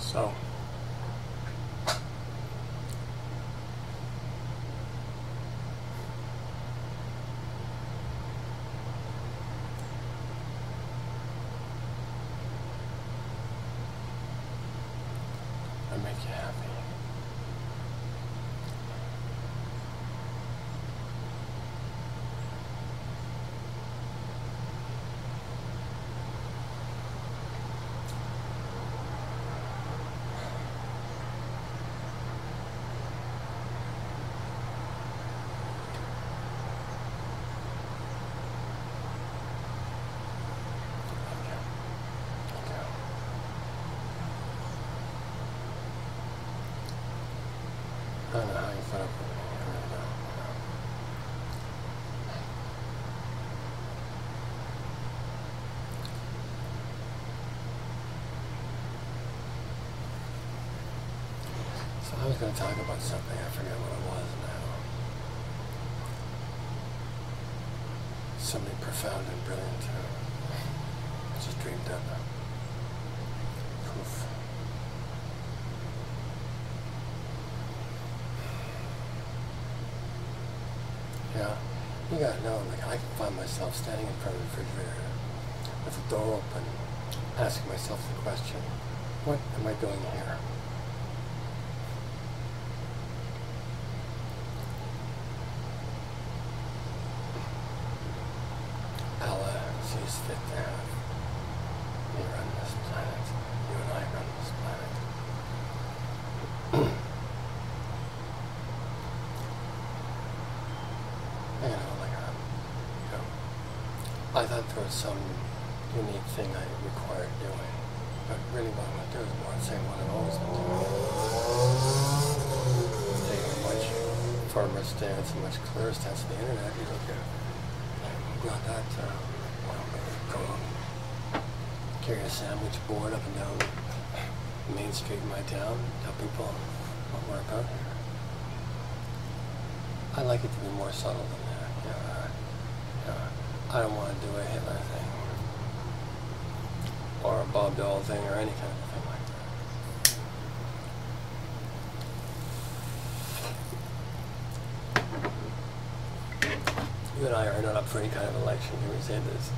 So, I make you happy. I don't know how you put up with me. I really don't. So I was going to talk about something. I forget what it was now. Something profound and brilliant. I just dreamed up. Poof. Yeah, you gotta know, like, I can find myself standing in front of the refrigerator with the door open, asking myself the question, what am I doing here? Allah sees fit to have me run this planet. You and I run this planet. You know, like, I thought there was some unique thing I required doing, but really what I'm going to do is more the same what I've always been doing. Taking a much firmer stance, a much clearer stance on the internet. You look at, I'm glad that, go carry a sandwich board up and down Main Street in my town, tell people what we're about here. I like it to be more subtle than that. I don't want to do a Hitler thing or a Bob Dole thing or any kind of thing like that. You and I are not up for any kind of election. Can we say this?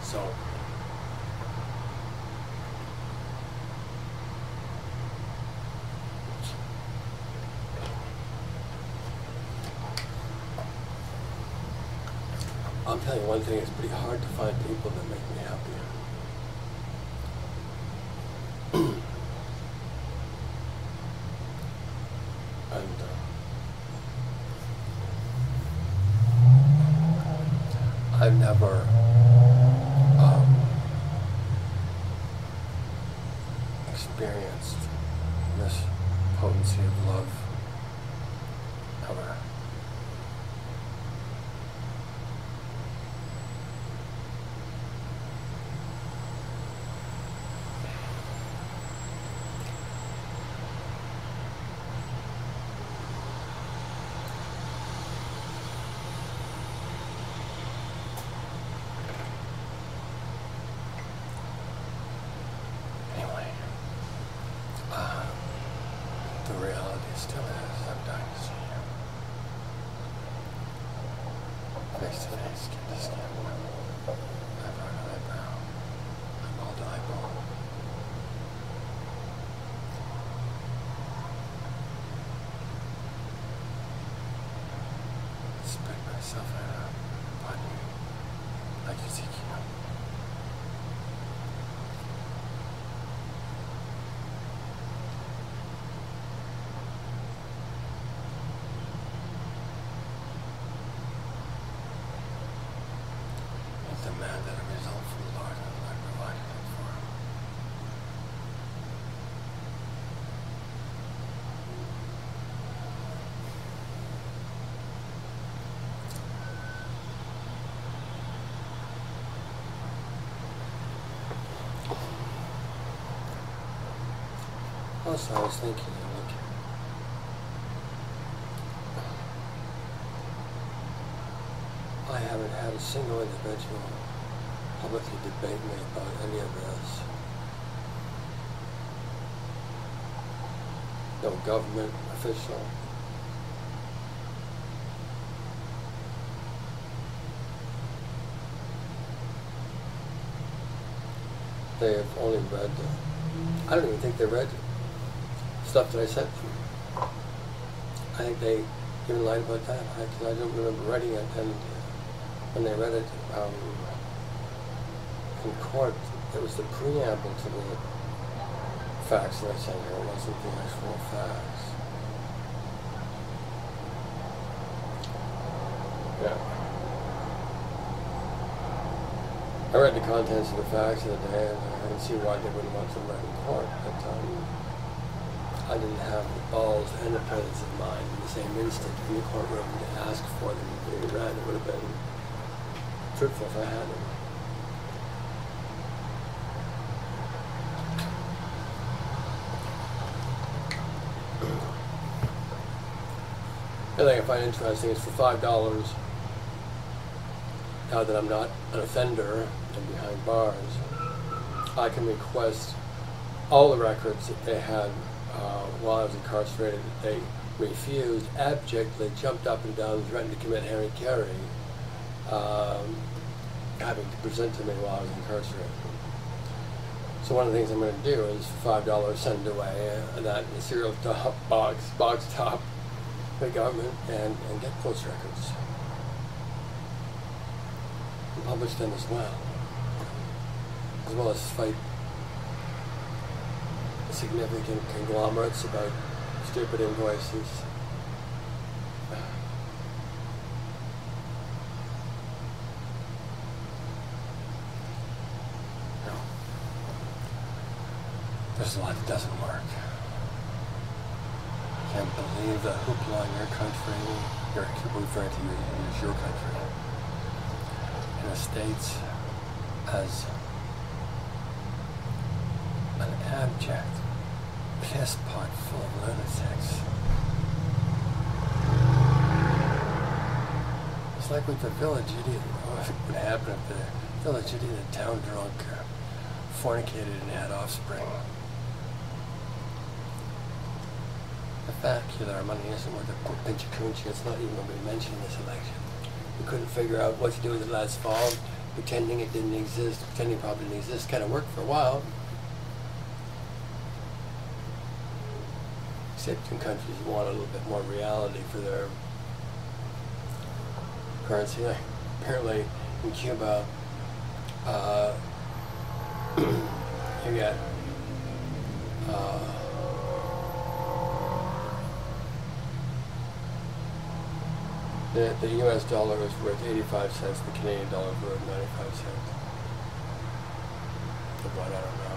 So, I'll tell you one thing, it's pretty hard to find people that make me happy. And I've never experienced this potency of love ever. The reality still is, I'm dying to see you. Face to face, skin to skin, eyebrow to eyebrow, eyeball to eyeball. Spread myself out upon you like Ezekiel. Demanded a result from the Lord, and the Lord provided it for him. else I was thinking. Like, I haven't had a single individual publicly debate me about any of this. No government official. They have only read, I don't even think they read stuff that I sent them. I think they even lied about that, because I don't remember reading it, and when they read it in court, it was the preamble to the facts that I sent her, it wasn't the actual facts. Yeah. I read the contents of the facts of the day, and I didn't see why they wouldn't want them read in court, but I didn't have the balls and the presence of mind in the same instant in the courtroom to ask for them to be read. It would have been fruitful if I had them. The thing I find interesting is for $5, now that I'm not an offender and behind bars, I can request all the records that they had while I was incarcerated. They refused abjectly, jumped up and down, threatened to commit Harry, having to present to me while I was incarcerated. So one of the things I'm going to do is for $5 send away that in a serial box top to the government and get those records. And publish them as well as fight significant conglomerates about stupid invoices. No. There's a lot that doesn't work. Can't believe the hoopla in your country. You're referring to your country. In the States as an abject piss pot full of lunatics. It's like with the village idiot. What would happen if the village idiot, a town drunk, fornicated and had offspring? The fact that our money isn't worth a pinch of coochie, it's not even going to be mentioned in this election. We couldn't figure out what to do with it last fall, pretending it didn't exist, pretending it probably didn't exist, kind of worked for a while. Except in countries who want a little bit more reality for their currency. Like, apparently in Cuba, you get the US dollar is worth 85 cents, the Canadian dollar is worth 95 cents. The what, I don't know.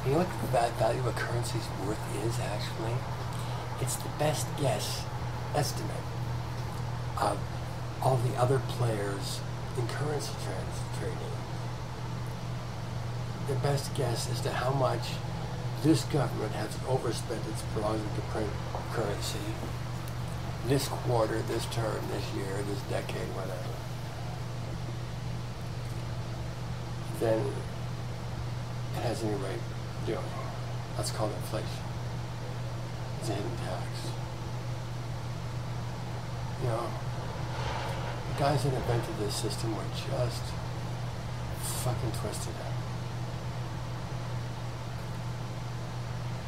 You know what the value of a currency's worth is, actually? It's the best guess estimate of all the other players in currency trading. The best guess as to how much this government has overspent its prerogative to print currency this quarter, this term, this year, this decade, whatever. Then it has any rate doing. That's called inflation. It's a hidden tax. You know, the guys that invented this system were just fucking twisted up.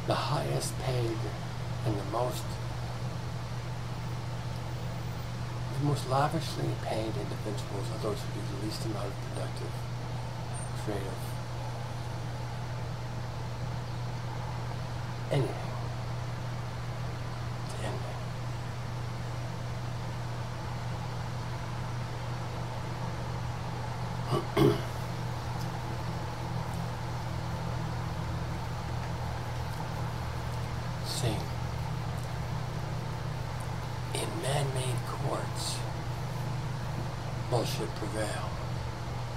The highest paid and the most lavishly paid individuals are those who do the least amount of productive, creative, anything. To anything. See, in man-made courts, bullshit prevail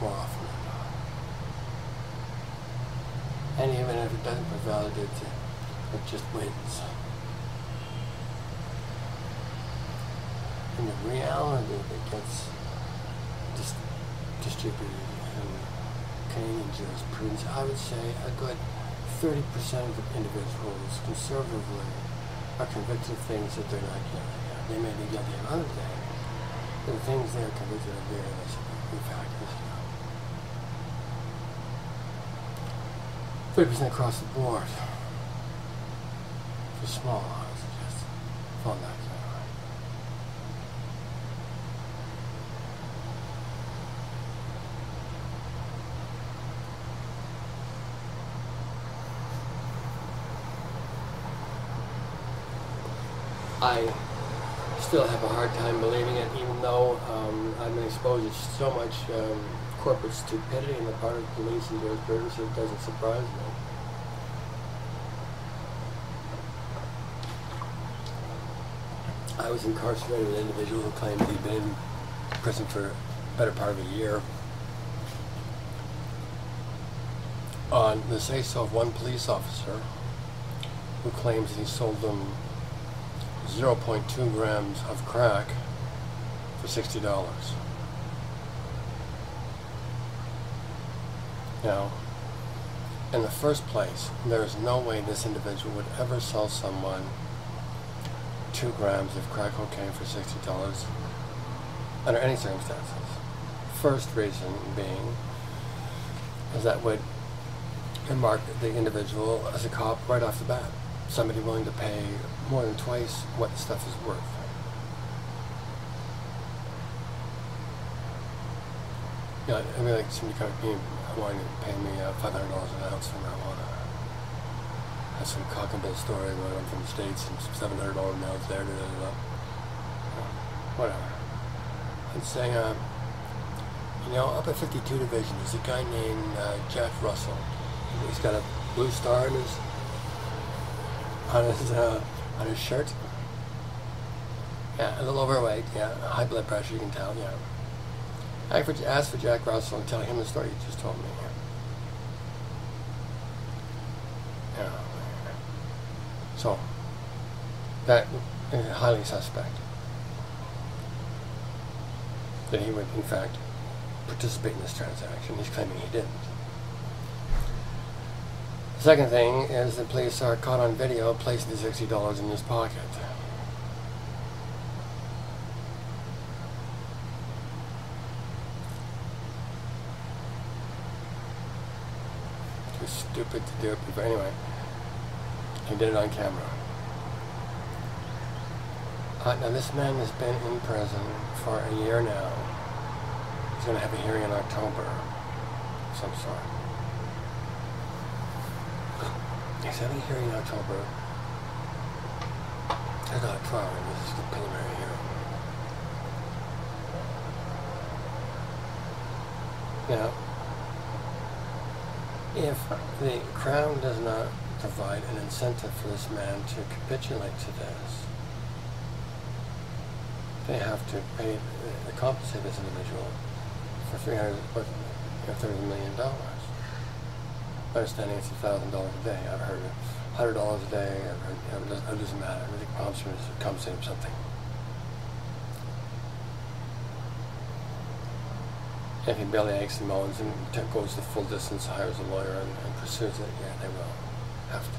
more often than not. And even if it doesn't prevail, it just wins. And the reality that gets distributed in Canadian jurisprudence, I would say a good 30% of individuals conservatively are convicted of things that they're not guilty of. They may be guilty of other things, but the things they are convicted of very lesser factors. 30% across the board. For small, I would suggest fall back. I still have a hard time believing it, even though I've been exposed to so much corporate stupidity on the part of police and jurisprudence. It doesn't surprise me. I was incarcerated with an individual who claimed he'd been in prison for the better part of a year on the say-so of one police officer who claims that he sold them 0.2 grams of crack for $60. Now, in the first place, there is no way this individual would ever sell someone 2 grams of crack cocaine for $60 under any circumstances. First reason being is that would mark the individual as a cop right off the bat. Somebody willing to pay more than twice what the stuff is worth. Yeah, I mean, like somebody wanting to pay me $500 an ounce for marijuana. That's some cock and bull story when I'm from the States and some $700 an ounce there. Whatever. I'm saying, you know, up at 52 Division, there's a guy named Jack Russell. He's got a blue star on his shirt. Yeah, a little overweight. Yeah, high blood pressure. You can tell. Yeah. Ask for Jack Russell and tell him the story you just told me. Yeah. So that is highly suspect that he would, in fact, participate in this transaction. He's claiming he didn't. The second thing is the police are caught on video placing the $60 in his pocket. Too stupid to do it, but anyway, he did it on camera. Now this man has been in prison for a year now. He's going to have a hearing in October of some sort. He's having a hearing in October. It's not a trial, this is the preliminary hearing. Now, if the Crown does not provide an incentive for this man to capitulate to this, they have to pay, compensate this individual for $30 million. My understanding it's $1,000 a day. I've heard it. $100 a day. I've heard it doesn't matter. I think compensate him something. If he belly aches and moans and goes the full distance, hires a lawyer and pursues it, yeah, they will have to.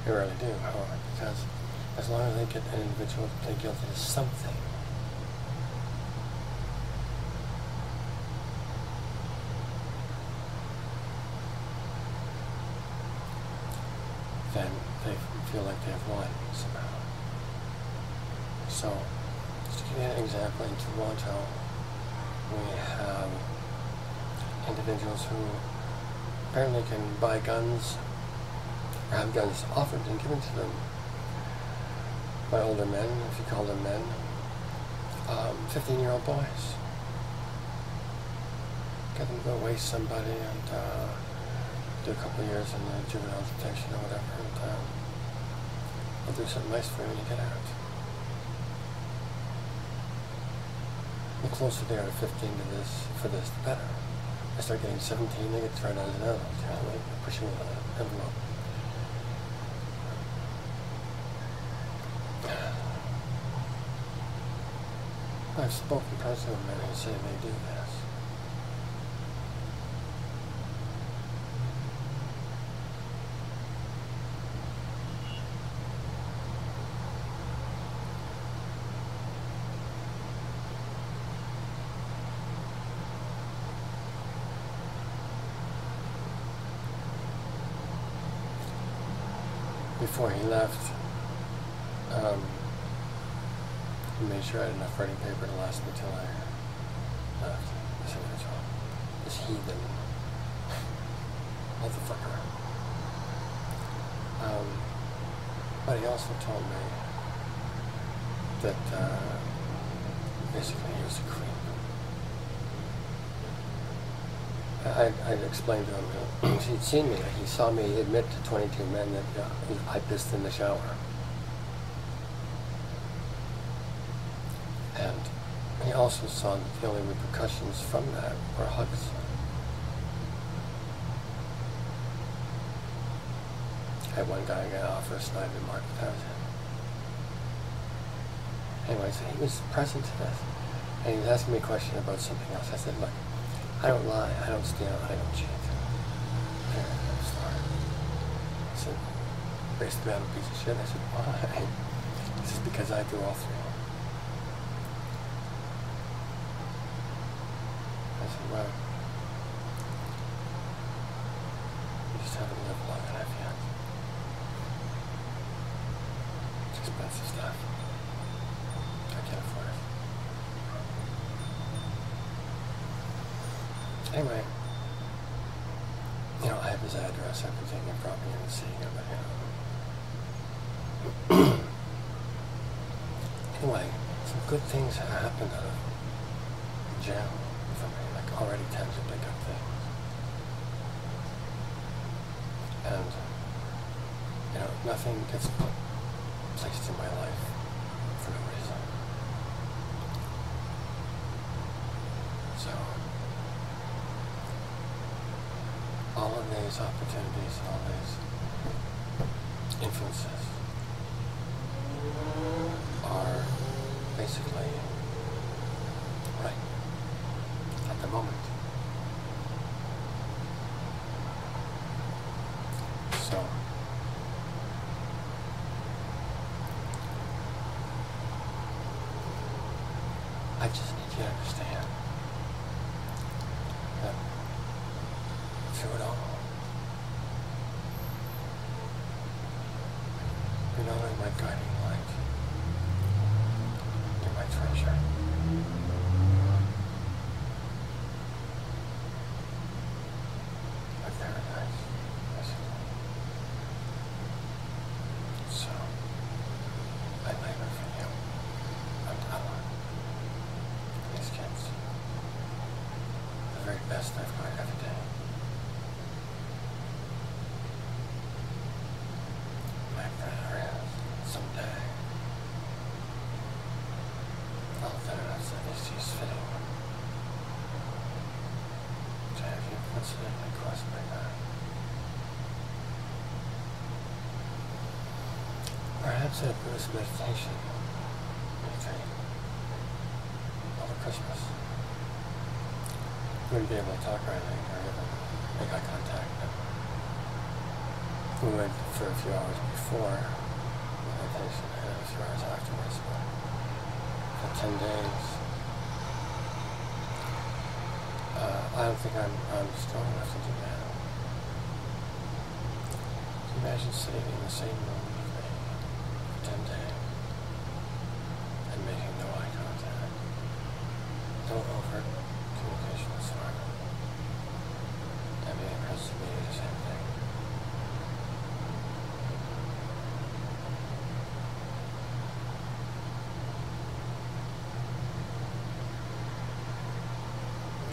They rarely do, however, because as long as they get an individual to plead guilty to something, then they feel like they have won somehow. So, just to give you an example, in Toronto, we have individuals who apparently can buy guns, or have guns offered and given to them by older men, if you call them men, 15-year-old boys. Get them to go waste somebody and do a couple of years in the juvenile detention or whatever, and I'll do something nice for you when you get out. The closer they are to 15 to this, for this, the better. I start getting 17, they get thrown out as an adult. You know, like pushing the envelope. I've spoken to President men who say they do this. Before he left, he made sure I had enough writing paper to last me till I left. I said, what's wrong? This heathen motherfucker. But he also told me that basically he was a creep. I explained to him, he'd seen me, he saw me admit to 22 men that I pissed in the shower. And he also saw that the only repercussions from that were hugs. I had one guy get off for a snide remark, but that was it. Anyway, so he was present to this. And he was asking me a question about something else. I said, look, I don't lie, I don't steal, I don't cheat. I'm sorry. I said, basically I'm a piece of shit. I said, why? He says, because I do all three. I said, well, you just haven't lived long enough yet. It's expensive stuff. I can't afford it. Anyway, I have his address. I've been taking it from him and seeing him, but anyway, some good things have happened out of jail for me, like already tangibly good things. And, nothing gets placed in my life for no reason. So, all of these opportunities and all these influences are basically right at the moment. So, I just need you to understand that through it all, you're not only my guiding light, you're my treasure. My paradise, basically. So, I labor for you. I'm Tyler. These kids. The very best I've got every day. My prayer is someday all veterans that is fitting to have you coincidentally cross my path. Perhaps at a Buddhist meditation retreat over Christmas. We wouldn't be able to talk or anything or even make eye contact. We went for a few hours before the meditation and a few hours afterwards, but for 10 days, I don't think I'm strong enough to do that. Can you imagine sitting in the same room with me for 10 days and making no eye contact? No overt communication whatsoever. I mean, it has to be the same thing.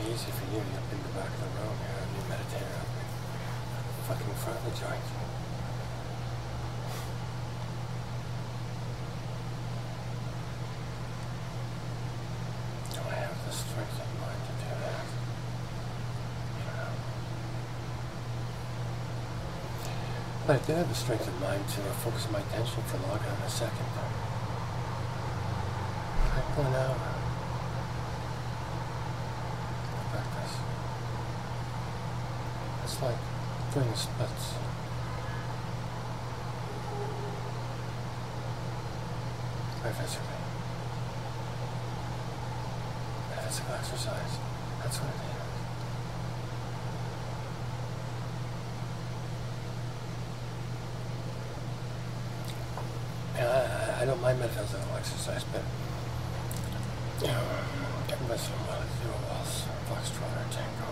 Easy for you to get in the back of the room here and you meditate up in fucking front of the joint. Do I have the strength of mind to do that? You But I did have the strength of mind to focus my attention for longer than a second. Like 1 hour. Practice. It's like doing the splits. Very physically. A physical exercise. That's what it is. I don't mind metaphysical exercise, but every once in a while I do a waltz, foxtrot, or tango.